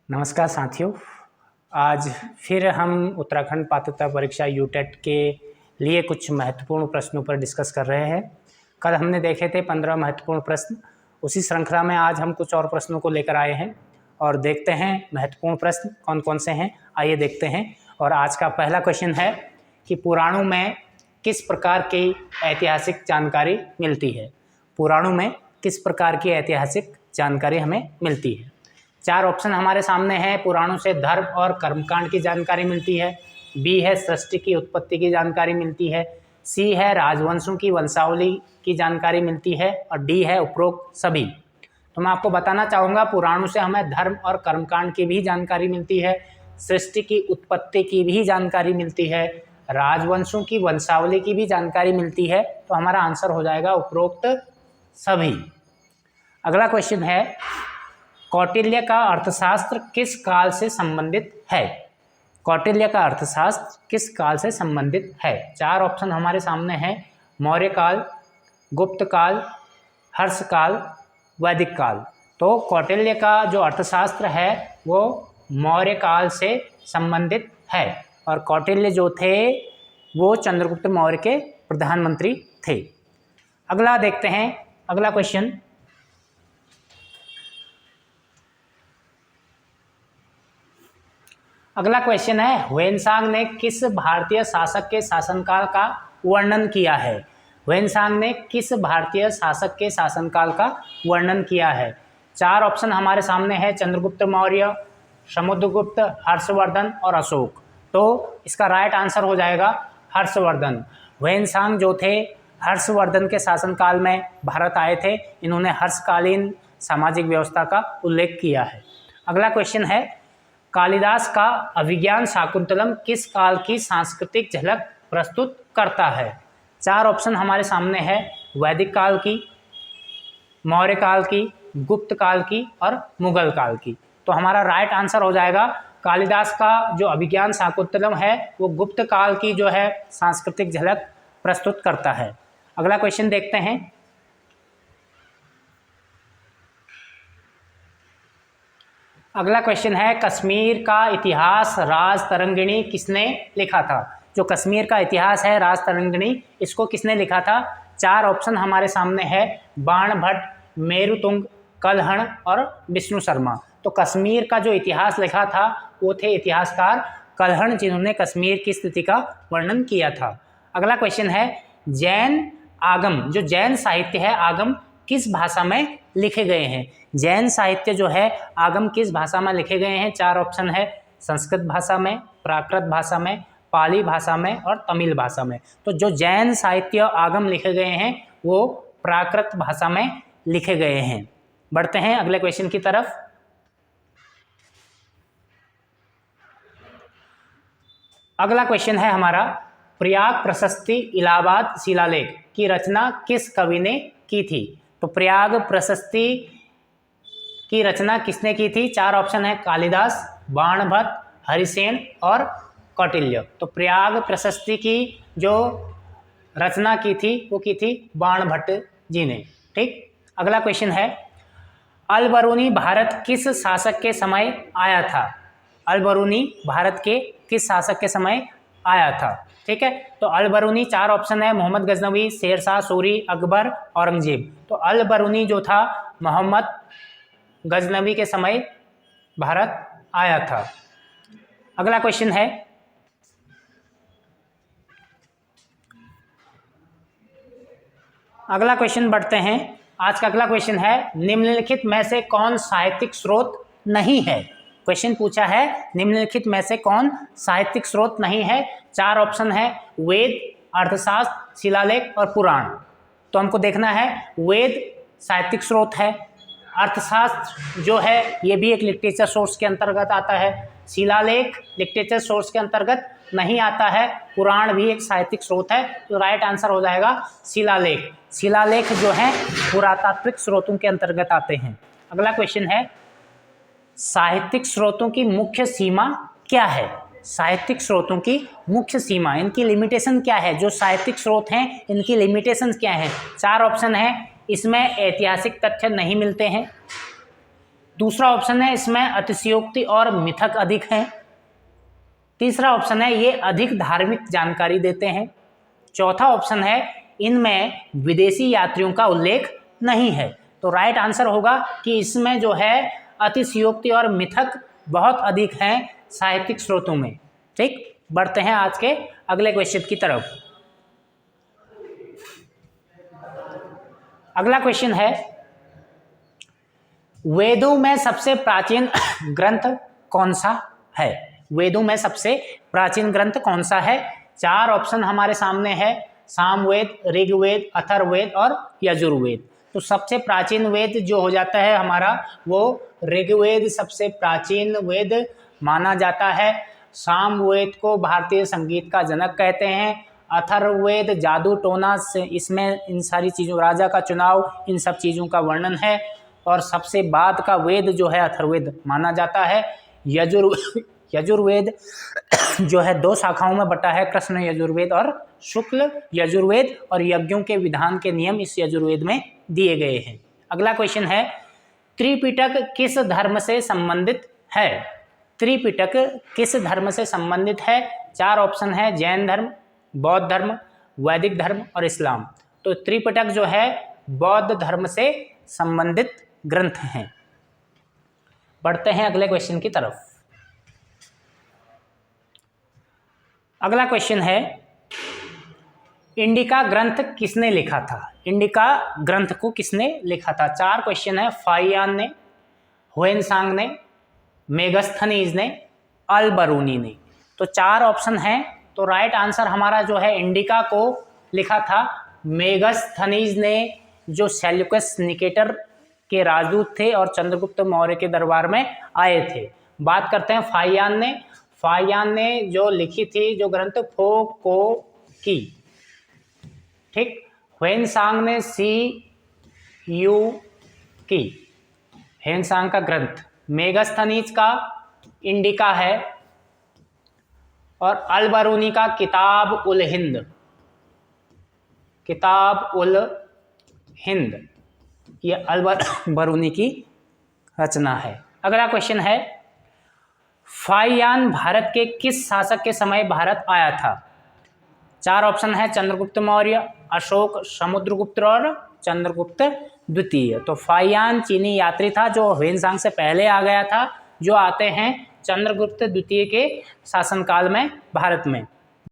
नमस्कार साथियों। आज फिर हम उत्तराखंड पात्रता परीक्षा यूटेट के लिए कुछ महत्वपूर्ण प्रश्नों पर डिस्कस कर रहे हैं। कल हमने देखे थे 15 महत्वपूर्ण प्रश्न। उसी श्रृंखला में आज हम कुछ और प्रश्नों को लेकर आए हैं और देखते हैं महत्वपूर्ण प्रश्न कौन कौन से हैं। आइए देखते हैं। और आज का पहला क्वेश्चन है कि पुराणों में किस प्रकार की ऐतिहासिक जानकारी मिलती है। पुराणों में किस प्रकार की ऐतिहासिक जानकारी हमें मिलती है। 4 ऑप्शन हमारे सामने हैं। पुराणों से धर्म और कर्मकांड की जानकारी मिलती है, बी है सृष्टि की उत्पत्ति की जानकारी मिलती है, सी है राजवंशों की वंशावली की जानकारी मिलती है और डी है उपरोक्त सभी। तो मैं आपको बताना चाहूँगा पुराणों से हमें धर्म और कर्मकांड की भी जानकारी मिलती है, सृष्टि की उत्पत्ति की भी जानकारी मिलती है, राजवंशों की वंशावली की भी जानकारी मिलती है। तो हमारा आंसर हो जाएगा उपरोक्त सभी। अगला क्वेश्चन है, कौटिल्य का अर्थशास्त्र किस काल से संबंधित है। कौटिल्य का अर्थशास्त्र किस काल से संबंधित है। 4 ऑप्शन हमारे सामने हैं। मौर्य काल, गुप्त काल, हर्ष काल, वैदिक काल। तो कौटिल्य का जो अर्थशास्त्र है वो मौर्य काल से संबंधित है और कौटिल्य जो थे वो चंद्रगुप्त मौर्य के प्रधानमंत्री थे। अगला देखते हैं। अगला क्वेश्चन, अगला क्वेश्चन है, ह्वेनसांग ने किस भारतीय शासक के शासनकाल का वर्णन किया है। ह्वेनसांग ने किस भारतीय शासक के शासनकाल का वर्णन किया है। 4 ऑप्शन हमारे सामने हैं। चंद्रगुप्त मौर्य, समुद्रगुप्त, हर्षवर्धन और अशोक। तो इसका राइट आंसर हो जाएगा हर्षवर्धन। ह्वेनसांग जो थे हर्षवर्धन के शासनकाल में भारत आए थे। इन्होंने हर्षकालीन सामाजिक व्यवस्था का उल्लेख किया है। अगला क्वेश्चन है, कालिदास का अभिज्ञान शाकुंतलम किस काल की सांस्कृतिक झलक प्रस्तुत करता है। 4 ऑप्शन हमारे सामने है। वैदिक काल की, मौर्य काल की, गुप्त काल की और मुगल काल की। तो हमारा राइट आंसर हो जाएगा कालिदास का जो अभिज्ञान शाकुंतलम है वो गुप्त काल की जो है सांस्कृतिक झलक प्रस्तुत करता है। अगला क्वेश्चन देखते हैं। अगला क्वेश्चन है, कश्मीर का इतिहास राज तरंगिणी किसने लिखा था। जो कश्मीर का इतिहास है राज तरंगिणी, इसको किसने लिखा था। 4 ऑप्शन हमारे सामने है। बाणभट्ट, मेरुतुंग, कल्हण और विष्णु शर्मा। तो कश्मीर का जो इतिहास लिखा था वो थे इतिहासकार कल्हण, जिन्होंने कश्मीर की स्थिति का वर्णन किया था। अगला क्वेश्चन है, जैन आगम, जो जैन साहित्य है आगम किस भाषा में लिखे गए हैं। जैन साहित्य जो है आगम किस भाषा में लिखे गए हैं। 4 ऑप्शन है। संस्कृत भाषा में, प्राकृत भाषा में, पाली भाषा में और तमिल भाषा में। तो जो जैन साहित्य आगम लिखे गए हैं वो प्राकृत भाषा में लिखे गए हैं। बढ़ते हैं अगले क्वेश्चन की तरफ। अगला क्वेश्चन है हमारा, प्रयाग प्रशस्ति इलाहाबाद शिलालेख की रचना किस कवि ने की थी। तो प्रयाग प्रशस्ति की रचना किसने की थी। 4 ऑप्शन है। कालिदास, बाणभट्ट, हरिसेन और कौटिल्य। तो प्रयाग प्रशस्ति की जो रचना की थी वो की थी बाणभट्ट जी ने। ठीक। अगला क्वेश्चन है, अल-बरूनी भारत किस शासक के समय आया था। अल-बरूनी भारत के किस शासक के समय आया था। ठीक है। तो अल-बरूनी 4 ऑप्शन है। मोहम्मद गजनवी, शेरशाह सूरी, अकबर, औरंगजेब। तो अल-बरूनी जो था मोहम्मद गजनवी के समय भारत आया था। अगला क्वेश्चन है, अगला क्वेश्चन बढ़ते हैं। आज का अगला क्वेश्चन है, निम्नलिखित में से कौन साहित्यिक स्रोत नहीं है। क्वेश्चन पूछा है निम्नलिखित में से कौन साहित्यिक स्रोत नहीं है। 4 ऑप्शन है। वेद, अर्थशास्त्र, शिलालेख और पुराण। तो हमको देखना है, वेद साहित्यिक स्रोत है, अर्थशास्त्र जो है ये भी एक लिटरेचर सोर्स के अंतर्गत आता है, शिलालेख लिटरेचर सोर्स के अंतर्गत नहीं आता है, पुराण भी एक साहित्यिक स्रोत है। तो राइट आंसर हो जाएगा शिलालेख। शिलालेख जो है पुरातात्विक स्रोतों के अंतर्गत आते हैं। अगला क्वेश्चन है, साहित्यिक स्रोतों की मुख्य सीमा क्या है। साहित्यिक स्रोतों की मुख्य सीमा, इनकी लिमिटेशन क्या है। जो साहित्यिक स्रोत हैं इनकी लिमिटेशंस क्या हैं। 4 ऑप्शन है। इसमें ऐतिहासिक तथ्य नहीं मिलते हैं, दूसरा ऑप्शन है इसमें अतिशयोक्ति और मिथक अधिक हैं। तीसरा ऑप्शन है ये अधिक धार्मिक जानकारी देते हैं। चौथा ऑप्शन है इनमें विदेशी यात्रियों का उल्लेख नहीं है। तो राइट आंसर होगा कि इसमें जो है अतिशयोक्ति और मिथक बहुत अधिक हैं साहित्यिक स्रोतों में। ठीक, बढ़ते हैं आज के अगले क्वेश्चन की तरफ। अगला क्वेश्चन है वेदों में सबसे प्राचीन ग्रंथ कौन सा है? वेदों में सबसे प्राचीन ग्रंथ कौन सा है? चार ऑप्शन हमारे सामने है, सामवेद, ऋग्वेद, अथर्ववेद और यजुर्वेद। तो सबसे प्राचीन वेद जो हो जाता है हमारा वो ऋग्वेद सबसे प्राचीन वेद माना जाता है। सामवेद को भारतीय संगीत का जनक कहते हैं। अथर्ववेद जादू टोना से इसमें इन सारी चीज़ों, राजा का चुनाव, इन सब चीज़ों का वर्णन है। और सबसे बाद का वेद जो है अथर्ववेद माना जाता है। यजुर्वेद जो है दो शाखाओं में बटा है, कृष्ण यजुर्वेद और शुक्ल यजुर्वेद, और यज्ञों के विधान के नियम इस यजुर्वेद में दिए गए हैं। अगला क्वेश्चन है त्रिपिटक किस धर्म से संबंधित है? त्रिपिटक किस धर्म से संबंधित है? चार ऑप्शन है, जैन धर्म, बौद्ध धर्म, वैदिक धर्म और इस्लाम। तो त्रिपिटक जो है बौद्ध धर्म से संबंधित ग्रंथ हैं। बढ़ते हैं अगले क्वेश्चन की तरफ। अगला क्वेश्चन है इंडिका ग्रंथ किसने लिखा था? इंडिका ग्रंथ को किसने लिखा था? चार क्वेश्चन है, फाहियान ने, हुएनसांग ने, मेगस्थनीज ने, अल बरूनी ने। तो चार ऑप्शन हैं। तो राइट आंसर हमारा जो है इंडिका को लिखा था मेगस्थनीज ने, जो सेल्यूकस निकेटर के राजदूत थे और चंद्रगुप्त मौर्य के दरबार में आए थे। बात करते हैं फाहियान ने। फाहियान ने जो लिखी थी जो ग्रंथ फो को की, ठीक। हुएनसांग ने सी यू की, हुएनसांग का ग्रंथ। मेगस्थनीज का इंडिका है और अल बरूनी का किताब उल हिंद, किताब उल हिंद, ये अल बरूनी की रचना है। अगला क्वेश्चन है फाहियान भारत के किस शासक के समय भारत आया था? चार ऑप्शन है, चंद्रगुप्त मौर्य, अशोक, समुद्रगुप्त और चंद्रगुप्त द्वितीय। तो फाहियान चीनी यात्री था जो हुएनसांग से पहले आ गया था, जो आते हैं चंद्रगुप्त द्वितीय के शासनकाल में भारत में।